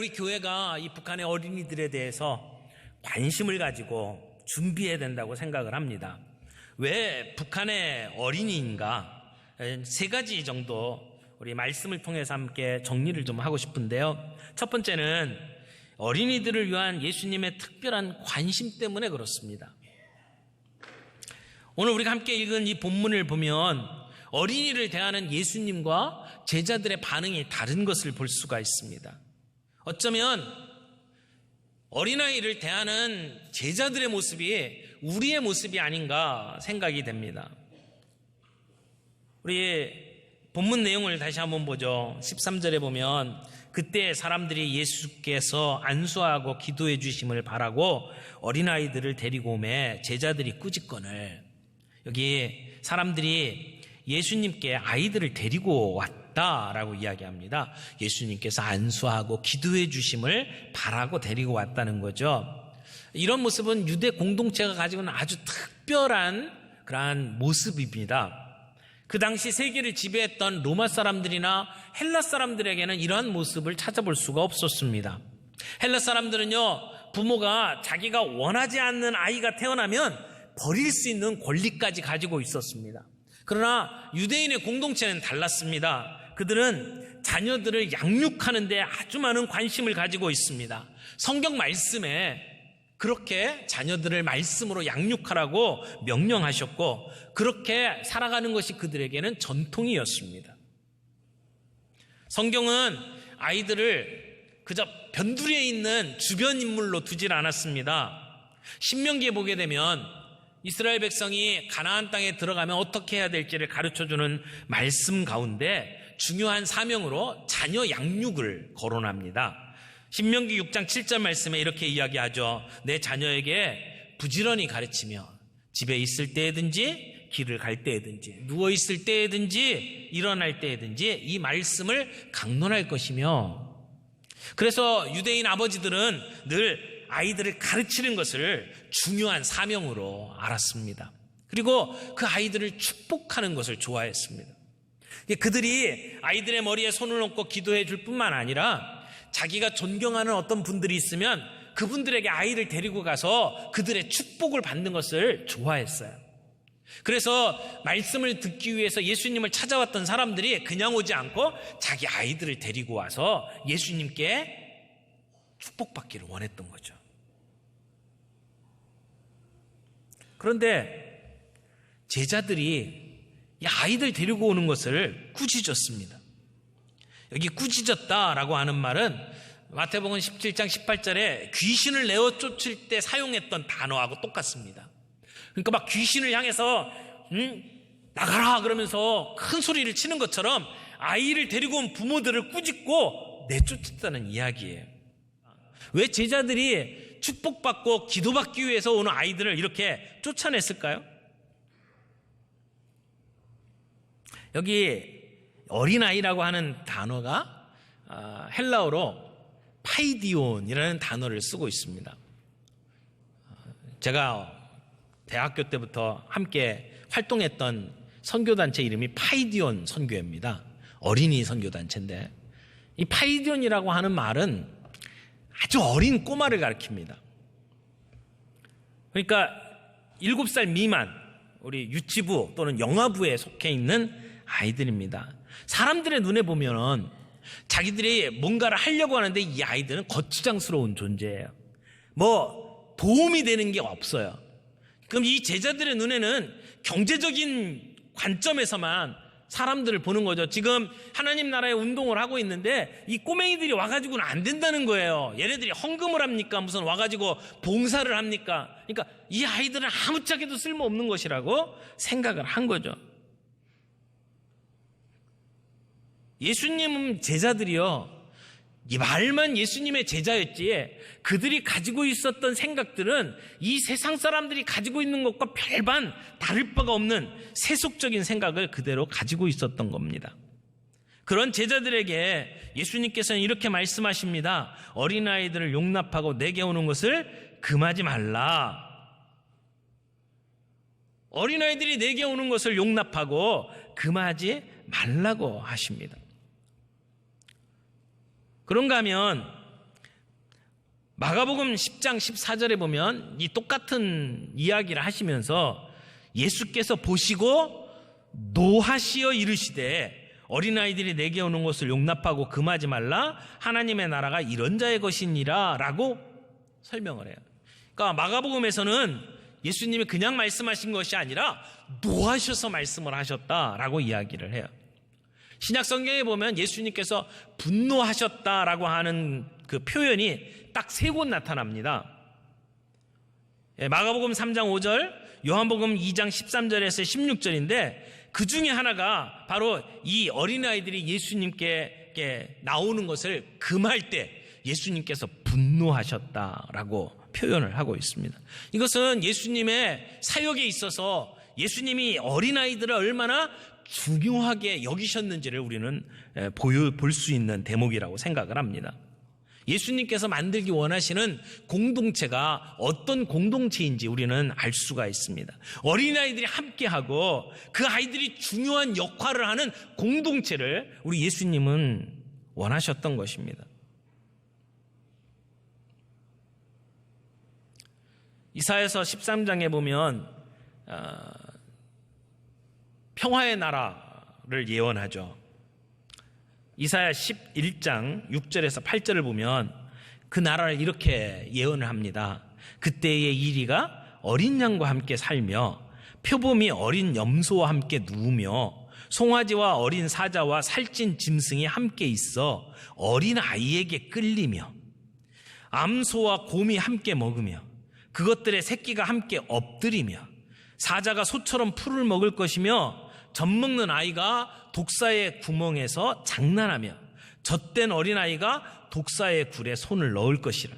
우리 교회가 이 북한의 어린이들에 대해서 관심을 가지고 준비해야 된다고 생각을 합니다. 왜 북한의 어린이인가? 세 가지 정도 우리 말씀을 통해서 함께 정리를 좀 하고 싶은데요. 첫 번째는 어린이들을 위한 예수님의 특별한 관심 때문에 그렇습니다. 오늘 우리가 함께 읽은 이 본문을 보면 어린이를 대하는 예수님과 제자들의 반응이 다른 것을 볼 수가 있습니다. 어쩌면 어린아이를 대하는 제자들의 모습이 우리의 모습이 아닌가 생각이 됩니다. 우리 본문 내용을 다시 한번 보죠. 13절에 보면 그때 사람들이 예수께서 안수하고 기도해 주심을 바라고 어린아이들을 데리고 오매 제자들이 꾸짖거늘. 여기 사람들이 예수님께 아이들을 데리고 왔다라고 이야기합니다. 예수님께서 안수하고 기도해 주심을 바라고 데리고 왔다는 거죠. 이런 모습은 유대 공동체가 가지고 있는 아주 특별한 그러한 모습입니다. 그 당시 세계를 지배했던 로마 사람들이나 헬라 사람들에게는 이러한 모습을 찾아볼 수가 없었습니다. 헬라 사람들은요, 부모가 자기가 원하지 않는 아이가 태어나면 버릴 수 있는 권리까지 가지고 있었습니다. 그러나 유대인의 공동체는 달랐습니다. 그들은 자녀들을 양육하는 데 아주 많은 관심을 가지고 있습니다. 성경 말씀에 그렇게 자녀들을 말씀으로 양육하라고 명령하셨고 그렇게 살아가는 것이 그들에게는 전통이었습니다. 성경은 아이들을 그저 변두리에 있는 주변 인물로 두질 않았습니다. 신명기에 보게 되면 이스라엘 백성이 가나안 땅에 들어가면 어떻게 해야 될지를 가르쳐주는 말씀 가운데 중요한 사명으로 자녀 양육을 거론합니다. 신명기 6장 7절 말씀에 이렇게 이야기하죠. 내 자녀에게 부지런히 가르치며 집에 있을 때든지 길을 갈 때든지 누워 있을 때든지 일어날 때든지 이 말씀을 강론할 것이며, 그래서 유대인 아버지들은 늘 아이들을 가르치는 것을 중요한 사명으로 알았습니다. 그리고 그 아이들을 축복하는 것을 좋아했습니다. 그들이 아이들의 머리에 손을 얹고 기도해 줄 뿐만 아니라 자기가 존경하는 어떤 분들이 있으면 그분들에게 아이를 데리고 가서 그들의 축복을 받는 것을 좋아했어요. 그래서 말씀을 듣기 위해서 예수님을 찾아왔던 사람들이 그냥 오지 않고 자기 아이들을 데리고 와서 예수님께 축복받기를 원했던 거죠. 그런데 제자들이 이 아이들 데리고 오는 것을 꾸짖었습니다. 여기 꾸짖었다라고 하는 말은 마태복음 17장 18절에 귀신을 내어 쫓을 때 사용했던 단어하고 똑같습니다. 그러니까 막 귀신을 향해서 나가라 그러면서 큰 소리를 치는 것처럼 아이를 데리고 온 부모들을 꾸짖고 내쫓았다는 이야기예요. 왜 제자들이 축복받고 기도받기 위해서 오는 아이들을 이렇게 쫓아냈을까요? 여기 어린아이라고 하는 단어가 헬라어로 파이디온이라는 단어를 쓰고 있습니다. 제가 대학교 때부터 함께 활동했던 선교단체 이름이 파이디온 선교회입니다. 어린이 선교단체인데 이 파이디온이라고 하는 말은 아주 어린 꼬마를 가리킵니다. 그러니까 7살 미만 우리 유치부 또는 영아부에 속해 있는 아이들입니다. 사람들의 눈에 보면 자기들이 뭔가를 하려고 하는데 이 아이들은 거추장스러운 존재예요. 뭐 도움이 되는 게 없어요. 그럼 이 제자들의 눈에는 경제적인 관점에서만 사람들을 보는 거죠. 지금 하나님 나라의 운동을 하고 있는데 이 꼬맹이들이 와가지고는 안 된다는 거예요. 얘네들이 헌금을 합니까? 무슨 와가지고 봉사를 합니까? 그러니까 이 아이들은 아무짝에도 쓸모없는 것이라고 생각을 한 거죠. 예수님 제자들이요, 이 말만 예수님의 제자였지 그들이 가지고 있었던 생각들은 이 세상 사람들이 가지고 있는 것과 별반 다를 바가 없는 세속적인 생각을 그대로 가지고 있었던 겁니다. 그런 제자들에게 예수님께서는 이렇게 말씀하십니다. 어린아이들을 용납하고 내게 오는 것을 금하지 말라. 어린아이들이 내게 오는 것을 용납하고 금하지 말라고 하십니다. 그런가 하면 마가복음 10장 14절에 보면 이 똑같은 이야기를 하시면서 예수께서 보시고 노하시어 이르시되 어린아이들이 내게 오는 것을 용납하고 금하지 말라. 하나님의 나라가 이런 자의 것이니라 라고 설명을 해요. 그러니까 마가복음에서는 예수님이 그냥 말씀하신 것이 아니라 노하셔서 말씀을 하셨다라고 이야기를 해요. 신약 성경에 보면 예수님께서 분노하셨다라고 하는 그 표현이 딱 3곳 나타납니다. 마가복음 3장 5절, 요한복음 2장 13절에서 16절인데 그 중에 하나가 바로 이 어린아이들이 예수님께 나오는 것을 금할 때 예수님께서 분노하셨다라고 표현을 하고 있습니다. 이것은 예수님의 사역에 있어서 예수님이 어린아이들을 얼마나 중요하게 여기셨는지를 우리는 볼 수 있는 대목이라고 생각을 합니다. 예수님께서 만들기 원하시는 공동체가 어떤 공동체인지 우리는 알 수가 있습니다. 어린아이들이 함께하고 그 아이들이 중요한 역할을 하는 공동체를 우리 예수님은 원하셨던 것입니다. 이사야서 13장에 보면 평화의 나라를 예언하죠. 이사야 11장 6절에서 8절을 보면 그 나라를 이렇게 예언을 합니다. 그때의 이리가 어린 양과 함께 살며 표범이 어린 염소와 함께 누우며 송아지와 어린 사자와 살찐 짐승이 함께 있어 어린 아이에게 끌리며 암소와 곰이 함께 먹으며 그것들의 새끼가 함께 엎드리며 사자가 소처럼 풀을 먹을 것이며 젖먹는 아이가 독사의 구멍에서 장난하며 젖된 어린아이가 독사의 굴에 손을 넣을 것이라.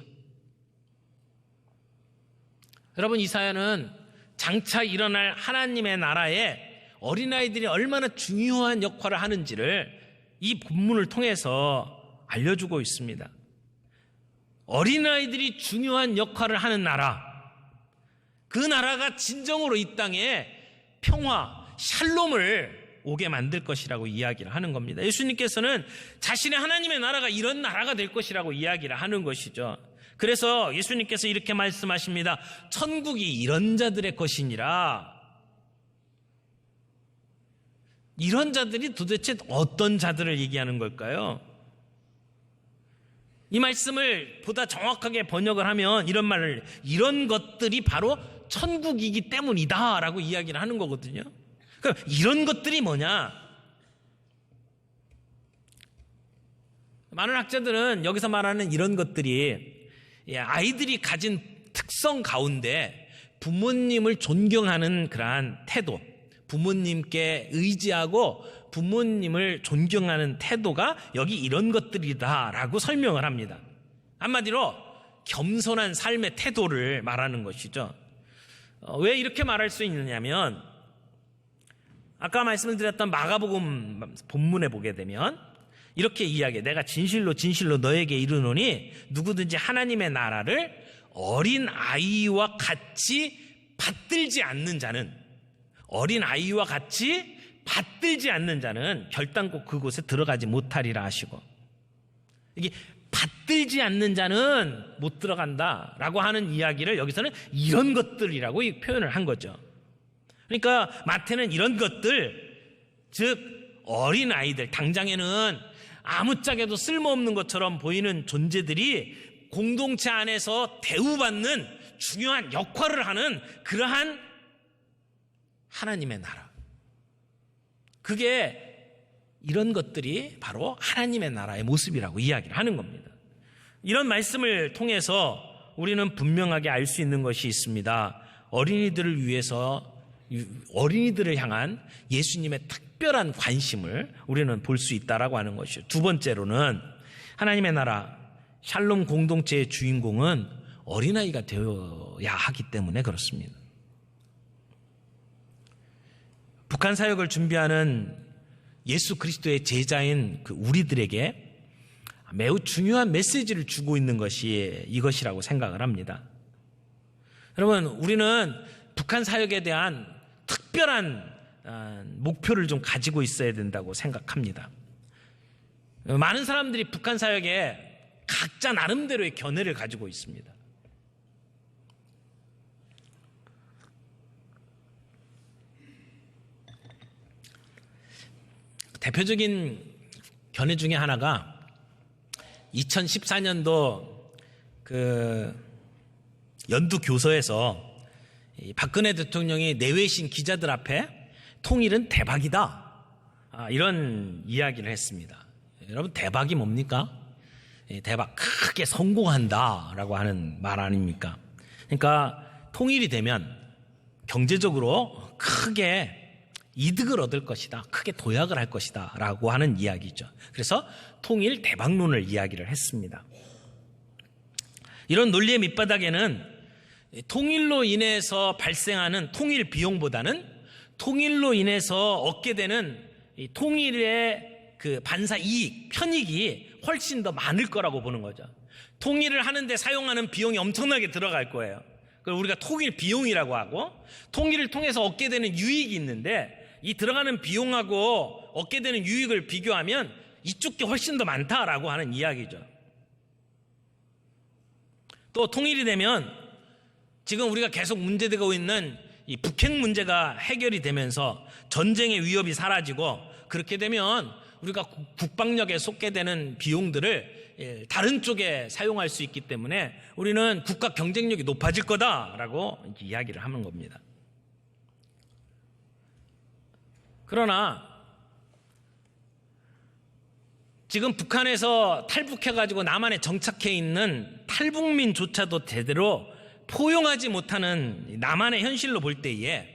여러분, 이사야는 장차 일어날 하나님의 나라에 어린아이들이 얼마나 중요한 역할을 하는지를 이 본문을 통해서 알려주고 있습니다. 어린아이들이 중요한 역할을 하는 나라, 그 나라가 진정으로 이 땅에 평화, 샬롬을 오게 만들 것이라고 이야기를 하는 겁니다. 예수님께서는 자신의 하나님의 나라가 이런 나라가 될 것이라고 이야기를 하는 것이죠. 그래서 예수님께서 이렇게 말씀하십니다. 천국이 이런 자들의 것이니라. 이런 자들이 도대체 어떤 자들을 얘기하는 걸까요? 이 말씀을 보다 정확하게 번역을 하면 이런 것들이 바로 천국이기 때문이다 라고 이야기를 하는 거거든요. 그럼 이런 것들이 뭐냐? 많은 학자들은 여기서 말하는 이런 것들이 아이들이 가진 특성 가운데 부모님을 존경하는 그러한 태도, 부모님께 의지하고 부모님을 존경하는 태도가 여기 이런 것들이다라고 설명을 합니다. 한마디로 겸손한 삶의 태도를 말하는 것이죠. 왜 이렇게 말할 수 있느냐면 아까 말씀을 드렸던 마가복음 본문에 보게 되면 이렇게 이야기해. 내가 진실로 진실로 너에게 이르노니 누구든지 하나님의 나라를 어린 아이와 같이 받들지 않는 자는, 어린 아이와 같이 받들지 않는 자는 결단코 그곳에 들어가지 못하리라 하시고, 이게 받들지 않는 자는 못 들어간다라고 하는 이야기를 여기서는 이런 것들이라고 표현을 한 거죠. 그러니까 마태는 이런 것들, 즉 어린 아이들, 당장에는 아무짝에도 쓸모없는 것처럼 보이는 존재들이 공동체 안에서 대우받는 중요한 역할을 하는 그러한 하나님의 나라, 그게 이런 것들이 바로 하나님의 나라의 모습이라고 이야기를 하는 겁니다. 이런 말씀을 통해서 우리는 분명하게 알 수 있는 것이 있습니다. 어린이들을 향한 예수님의 특별한 관심을 우리는 볼 수 있다라고 하는 것이죠. 두 번째로는 하나님의 나라 샬롬 공동체의 주인공은 어린아이가 되어야 하기 때문에 그렇습니다. 북한 사역을 준비하는 예수 그리스도의 제자인 우리들에게 매우 중요한 메시지를 주고 있는 것이 이것이라고 생각을 합니다. 여러분, 우리는 북한 사역에 대한 특별한 목표를 좀 가지고 있어야 된다고 생각합니다. 많은 사람들이 북한 사역에 각자 나름대로의 견해를 가지고 있습니다. 대표적인 견해 중에 하나가 2014년도 그 연두 교서에서 박근혜 대통령이 내외신 기자들 앞에 통일은 대박이다, 이런 이야기를 했습니다. 여러분, 대박이 뭡니까? 대박, 크게 성공한다라고 하는 말 아닙니까? 그러니까 통일이 되면 경제적으로 크게 이득을 얻을 것이다, 크게 도약을 할 것이다 라고 하는 이야기죠. 그래서 통일 대박론을 이야기를 했습니다. 이런 논리의 밑바닥에는 통일로 인해서 발생하는 통일 비용보다는 통일로 인해서 얻게 되는 이 통일의 그 반사 이익, 편익이 훨씬 더 많을 거라고 보는 거죠. 통일을 하는데 사용하는 비용이 엄청나게 들어갈 거예요. 그걸 우리가 통일 비용이라고 하고, 통일을 통해서 얻게 되는 유익이 있는데 이 들어가는 비용하고 얻게 되는 유익을 비교하면 이쪽 게 훨씬 더 많다라고 하는 이야기죠. 또 통일이 되면 지금 우리가 계속 문제되고 있는 이 북핵 문제가 해결이 되면서 전쟁의 위협이 사라지고, 그렇게 되면 우리가 국방력에 쏟게 되는 비용들을 다른 쪽에 사용할 수 있기 때문에 우리는 국가 경쟁력이 높아질 거다라고 이야기를 하는 겁니다. 그러나 지금 북한에서 탈북해가지고 남한에 정착해 있는 탈북민조차도 제대로 포용하지 못하는 남한의 현실로 볼 때에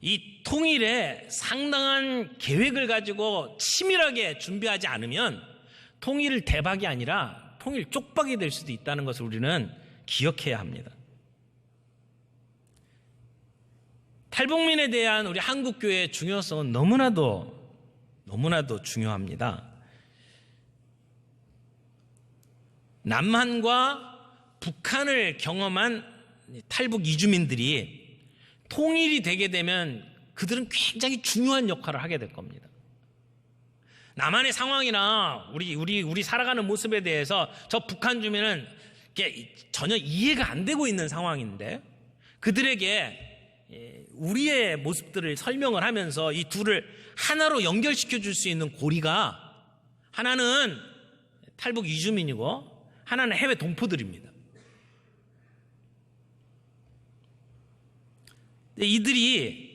이 통일에 상당한 계획을 가지고 치밀하게 준비하지 않으면 통일 대박이 아니라 통일 쪽박이 될 수도 있다는 것을 우리는 기억해야 합니다. 탈북민에 대한 우리 한국교회의 중요성은 너무나도 중요합니다. 남한과 북한을 경험한 탈북 이주민들이 통일이 되게 되면 그들은 굉장히 중요한 역할을 하게 될 겁니다. 남한의 상황이나 우리 살아가는 모습에 대해서 저 북한 주민은 전혀 이해가 안 되고 있는 상황인데, 그들에게 우리의 모습들을 설명을 하면서 이 둘을 하나로 연결시켜 줄 수 있는 고리가, 하나는 탈북 이주민이고 하나는 해외 동포들입니다. 이들이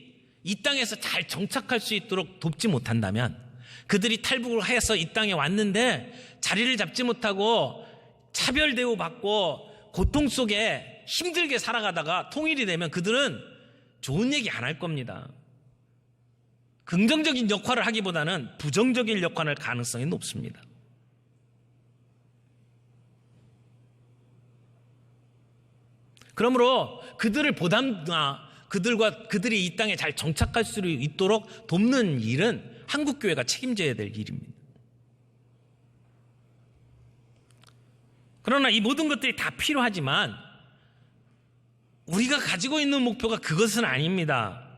이 땅에서 잘 정착할 수 있도록 돕지 못한다면, 그들이 탈북을 해서 이 땅에 왔는데 자리를 잡지 못하고 차별 대우받고 고통 속에 힘들게 살아가다가 통일이 되면 그들은 좋은 얘기 안 할 겁니다. 긍정적인 역할을 하기보다는 부정적인 역할을 할 가능성이 높습니다. 그러므로 그들을 그들이 이 땅에 잘 정착할 수 있도록 돕는 일은 한국교회가 책임져야 될 일입니다. 그러나 이 모든 것들이 다 필요하지만 우리가 가지고 있는 목표가 그것은 아닙니다.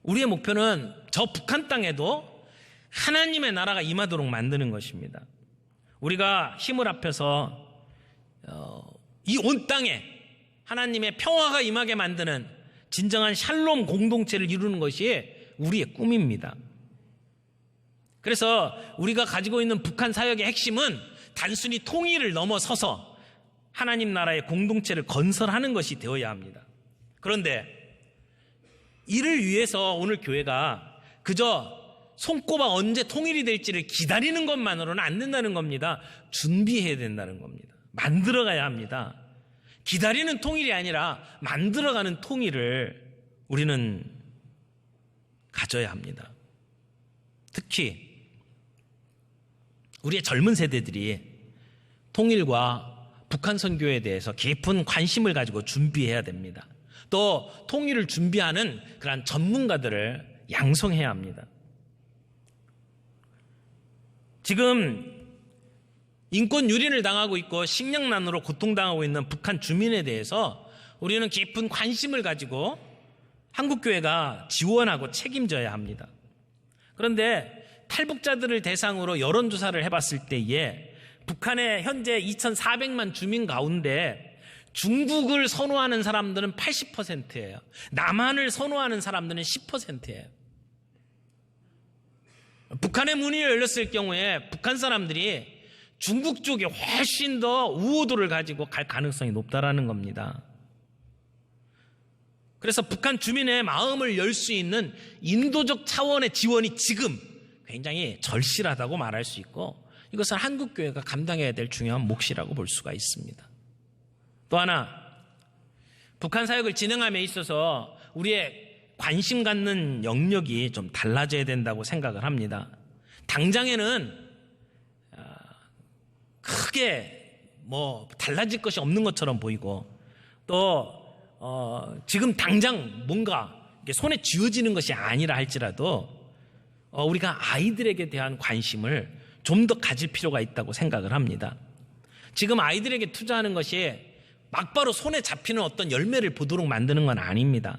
우리의 목표는 저 북한 땅에도 하나님의 나라가 임하도록 만드는 것입니다. 우리가 힘을 합해서 이 온 땅에 하나님의 평화가 임하게 만드는 진정한 샬롬 공동체를 이루는 것이 우리의 꿈입니다. 그래서 우리가 가지고 있는 북한 사역의 핵심은 단순히 통일을 넘어서서 하나님 나라의 공동체를 건설하는 것이 되어야 합니다. 그런데 이를 위해서 오늘 교회가 그저 손꼽아 언제 통일이 될지를 기다리는 것만으로는 안 된다는 겁니다. 준비해야 된다는 겁니다. 만들어가야 합니다. 기다리는 통일이 아니라 만들어가는 통일을 우리는 가져야 합니다. 특히 우리의 젊은 세대들이 통일과 북한 선교에 대해서 깊은 관심을 가지고 준비해야 됩니다. 또 통일을 준비하는 그러한 전문가들을 양성해야 합니다. 지금 인권 유린을 당하고 있고 식량난으로 고통당하고 있는 북한 주민에 대해서 우리는 깊은 관심을 가지고 한국교회가 지원하고 책임져야 합니다. 그런데 탈북자들을 대상으로 여론조사를 해봤을 때에 북한의 현재 2,400만 주민 가운데 중국을 선호하는 사람들은 80%예요. 남한을 선호하는 사람들은 10%예요. 북한의 문이 열렸을 경우에 북한 사람들이 중국 쪽에 훨씬 더 우호도를 가지고 갈 가능성이 높다라는 겁니다. 그래서 북한 주민의 마음을 열 수 있는 인도적 차원의 지원이 지금 굉장히 절실하다고 말할 수 있고, 이것은 한국교회가 감당해야 될 중요한 몫이라고 볼 수가 있습니다. 또 하나, 북한 사역을 진행함에 있어서 우리의 관심 갖는 영역이 좀 달라져야 된다고 생각을 합니다. 당장에는 크게 달라질 것이 없는 것처럼 보이고, 또 지금 당장 뭔가 손에 쥐어지는 것이 아니라 할지라도 우리가 아이들에게 대한 관심을 좀 더 가질 필요가 있다고 생각을 합니다. 지금 아이들에게 투자하는 것이 막바로 손에 잡히는 어떤 열매를 보도록 만드는 건 아닙니다.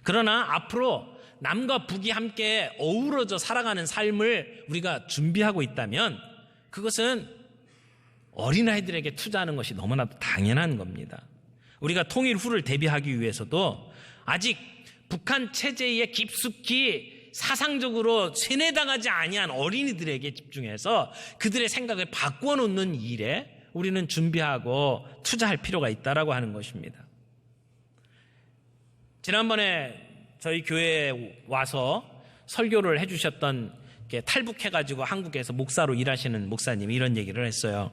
그러나 앞으로 남과 북이 함께 어우러져 살아가는 삶을 우리가 준비하고 있다면 그것은 어린아이들에게 투자하는 것이 너무나도 당연한 겁니다. 우리가 통일 후를 대비하기 위해서도 아직 북한 체제에 깊숙이 사상적으로 세뇌당하지 아니한 어린이들에게 집중해서 그들의 생각을 바꾸어 놓는 일에 우리는 준비하고 투자할 필요가 있다라고 하는 것입니다. 지난번에 저희 교회에 와서 설교를 해주셨던, 탈북해가지고 한국에서 목사로 일하시는 목사님이 이런 얘기를 했어요.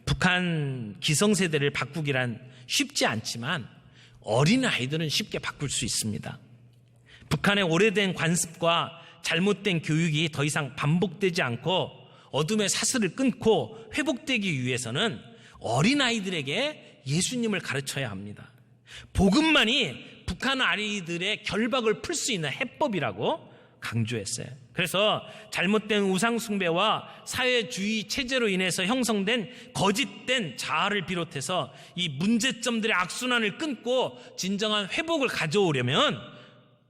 북한 기성세대를 바꾸기란 쉽지 않지만 어린아이들은 쉽게 바꿀 수 있습니다. 북한의 오래된 관습과 잘못된 교육이 더 이상 반복되지 않고 어둠의 사슬을 끊고 회복되기 위해서는 어린아이들에게 예수님을 가르쳐야 합니다. 복음만이 북한 아이들의 결박을 풀 수 있는 해법이라고 강조했어요. 그래서 잘못된 우상숭배와 사회주의 체제로 인해서 형성된 거짓된 자아를 비롯해서 이 문제점들의 악순환을 끊고 진정한 회복을 가져오려면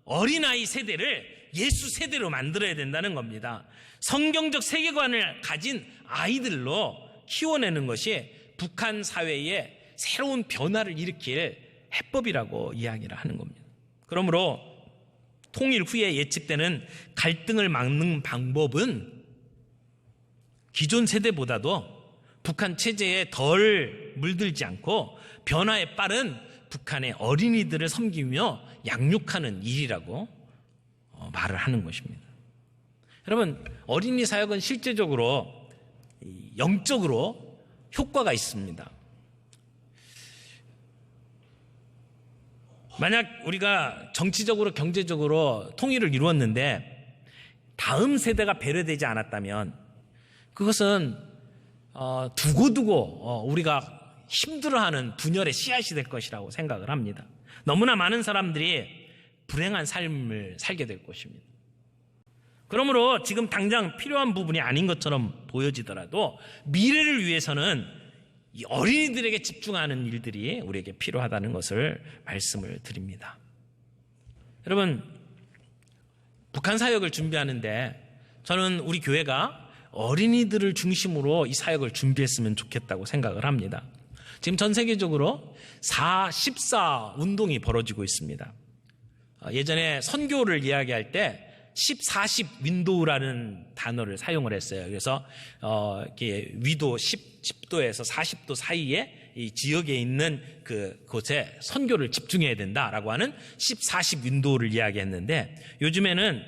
어린아이 세대를 예수 세대로 만들어야 된다는 겁니다. 성경적 세계관을 가진 아이들로 키워내는 것이 북한 사회에 새로운 변화를 일으킬 해법이라고 이야기를 하는 겁니다. 그러므로 통일 후에 예측되는 갈등을 막는 방법은 기존 세대보다도 북한 체제에 덜 물들지 않고 변화에 빠른 북한의 어린이들을 섬기며 양육하는 일이라고 말을 하는 것입니다. 여러분, 어린이 사역은 실제적으로 영적으로 효과가 있습니다. 만약 우리가 정치적으로 경제적으로 통일을 이루었는데 다음 세대가 배려되지 않았다면 그것은 두고두고 우리가 힘들어하는 분열의 씨앗이 될 것이라고 생각을 합니다. 너무나 많은 사람들이 불행한 삶을 살게 될 것입니다. 그러므로 지금 당장 필요한 부분이 아닌 것처럼 보여지더라도 미래를 위해서는 이 어린이들에게 집중하는 일들이 우리에게 필요하다는 것을 말씀을 드립니다. 여러분, 북한 사역을 준비하는데 저는 우리 교회가 어린이들을 중심으로 이 사역을 준비했으면 좋겠다고 생각을 합니다. 지금 전 세계적으로 4.14 운동이 벌어지고 있습니다. 예전에 선교를 이야기할 때 10-40 윈도우라는 단어를 사용을 했어요. 그래서 위도 10도에서 40도 사이에 이 지역에 있는 그곳에 선교를 집중해야 된다라고 하는 10-40 윈도우를 이야기했는데, 요즘에는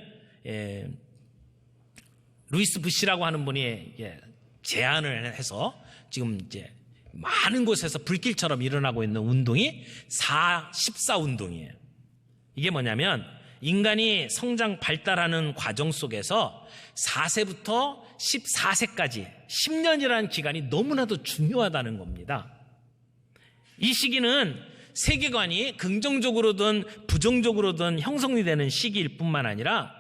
루이스 부시라고 하는 분이 제안을 해서 지금 이제 많은 곳에서 불길처럼 일어나고 있는 운동이 4.14 운동이에요. 이게 뭐냐면 인간이 성장 발달하는 과정 속에서 4세부터 14세까지 10년이라는 기간이 너무나도 중요하다는 겁니다. 이 시기는 세계관이 긍정적으로든 부정적으로든 형성이 되는 시기일 뿐만 아니라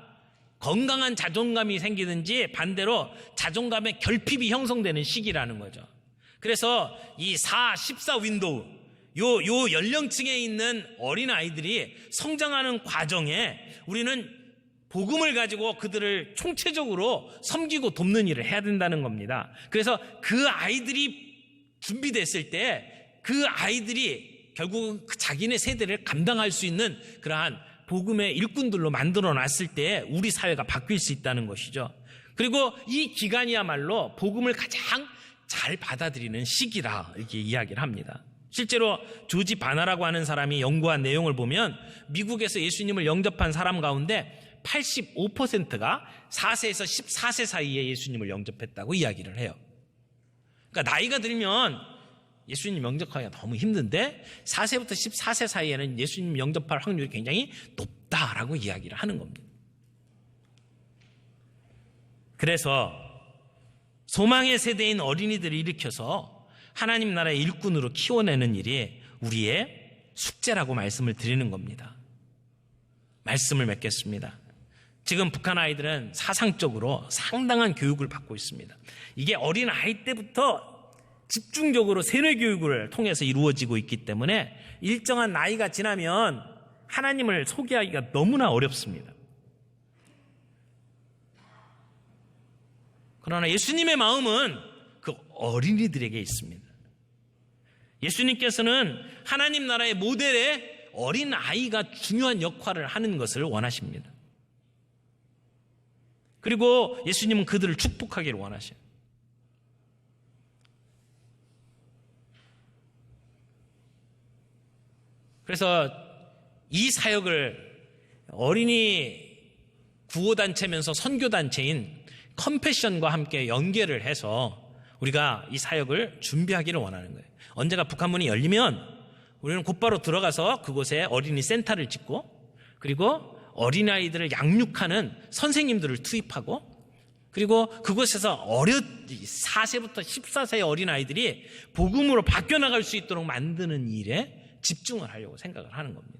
건강한 자존감이 생기든지 반대로 자존감의 결핍이 형성되는 시기라는 거죠. 그래서 이 4.14 윈도우, 요 연령층에 있는 어린아이들이 성장하는 과정에 우리는 복음을 가지고 그들을 총체적으로 섬기고 돕는 일을 해야 된다는 겁니다. 그래서 그 아이들이 준비됐을 때 그 아이들이 결국 자기네 세대를 감당할 수 있는 그러한 복음의 일꾼들로 만들어 놨을 때 우리 사회가 바뀔 수 있다는 것이죠. 그리고 이 기간이야말로 복음을 가장 잘 받아들이는 시기라 이렇게 이야기를 합니다. 실제로 조지 바나라고 하는 사람이 연구한 내용을 보면 미국에서 예수님을 영접한 사람 가운데 85%가 4세에서 14세 사이에 예수님을 영접했다고 이야기를 해요. 그러니까 나이가 들면 예수님 영접하기가 너무 힘든데 4세부터 14세 사이에는 예수님 영접할 확률이 굉장히 높다라고 이야기를 하는 겁니다. 그래서 소망의 세대인 어린이들을 일으켜서 하나님 나라의 일꾼으로 키워내는 일이 우리의 숙제라고 말씀을 드리는 겁니다. 말씀을 맺겠습니다. 지금 북한 아이들은 사상적으로 상당한 교육을 받고 있습니다. 이게 어린 아이 때부터 집중적으로 세뇌 교육을 통해서 이루어지고 있기 때문에 일정한 나이가 지나면 하나님을 소개하기가 너무나 어렵습니다. 그러나 예수님의 마음은 그 어린이들에게 있습니다. 예수님께서는 하나님 나라의 모델에 어린 아이가 중요한 역할을 하는 것을 원하십니다. 그리고 예수님은 그들을 축복하기를 원하셔요. 그래서 이 사역을 어린이 구호단체면서 선교단체인 컴패션과 함께 연계를 해서 우리가 이 사역을 준비하기를 원하는 거예요. 언제가 북한문이 열리면 우리는 곧바로 들어가서 그곳에 어린이 센터를 짓고 그리고 어린아이들을 양육하는 선생님들을 투입하고 그리고 그곳에서 4세부터 14세의 어린아이들이 복음으로 바뀌어나갈 수 있도록 만드는 일에 집중을 하려고 생각을 하는 겁니다.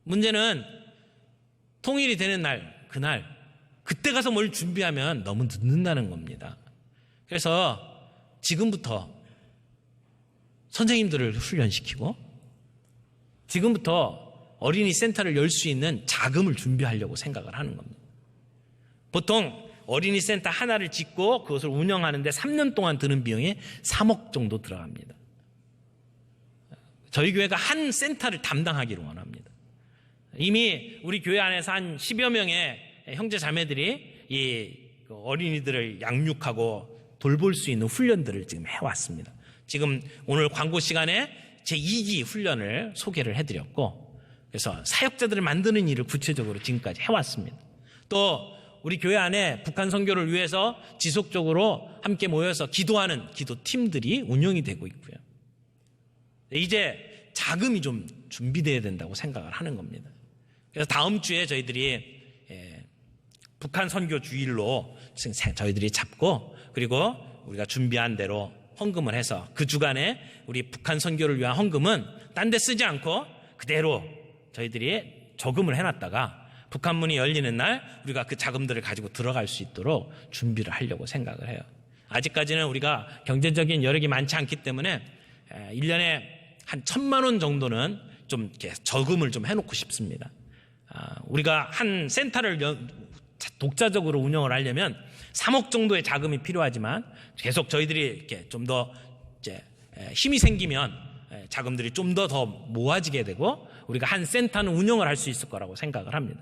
문제는 통일이 되는 날, 그날, 그때 가서 뭘 준비하면 너무 늦는다는 겁니다. 그래서 지금부터 선생님들을 훈련시키고 지금부터 어린이 센터를 열 수 있는 자금을 준비하려고 생각을 하는 겁니다. 보통 어린이 센터 하나를 짓고 그것을 운영하는데 3년 동안 드는 비용이 3억 정도 들어갑니다. 저희 교회가 한 센터를 담당하기를 원합니다. 이미 우리 교회 안에서 한 10여 명의 형제 자매들이 이 어린이들을 양육하고 돌볼 수 있는 훈련들을 지금 해왔습니다. 지금 오늘 광고 시간에 제2기 훈련을 소개를 해드렸고 그래서 사역자들을 만드는 일을 구체적으로 지금까지 해왔습니다. 또 우리 교회 안에 북한 선교를 위해서 지속적으로 함께 모여서 기도하는 기도팀들이 운영이 되고 있고요. 이제 자금이 좀 준비되어야 된다고 생각을 하는 겁니다. 그래서 다음 주에 저희들이 북한 선교 주일로 저희들이 잡고 그리고 우리가 준비한 대로 헌금을 해서 그 주간에 우리 북한 선교를 위한 헌금은 딴 데 쓰지 않고 그대로 저희들이 저금을 해놨다가 북한문이 열리는 날 우리가 그 자금들을 가지고 들어갈 수 있도록 준비를 하려고 생각을 해요. 아직까지는 우리가 경제적인 여력이 많지 않기 때문에 1년에 한 1,000만 원 정도는 좀 이렇게 저금을 좀 해놓고 싶습니다. 우리가 한 센터를 독자적으로 운영을 하려면 3억 정도의 자금이 필요하지만 계속 저희들이 이렇게 좀 더 힘이 생기면 자금들이 좀 더 모아지게 되고 우리가 한 센터는 운영을 할 수 있을 거라고 생각을 합니다.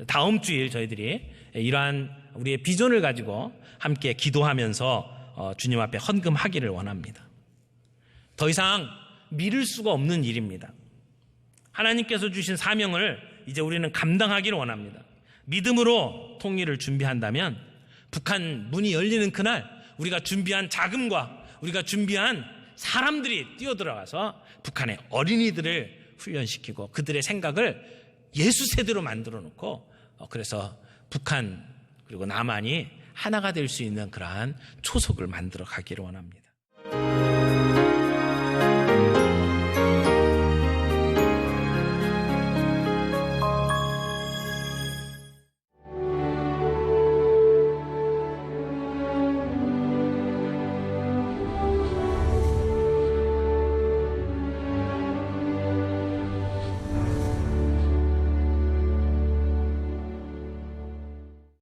다음 주일 저희들이 이러한 우리의 비전을 가지고 함께 기도하면서 주님 앞에 헌금하기를 원합니다. 더 이상 미룰 수가 없는 일입니다. 하나님께서 주신 사명을 이제 우리는 감당하기를 원합니다. 믿음으로 통일을 준비한다면 북한 문이 열리는 그날 우리가 준비한 자금과 우리가 준비한 사람들이 뛰어들어가서 북한의 어린이들을 훈련시키고 그들의 생각을 예수 세대로 만들어 놓고 그래서 북한 그리고 남한이 하나가 될 수 있는 그러한 초석을 만들어 가기를 원합니다.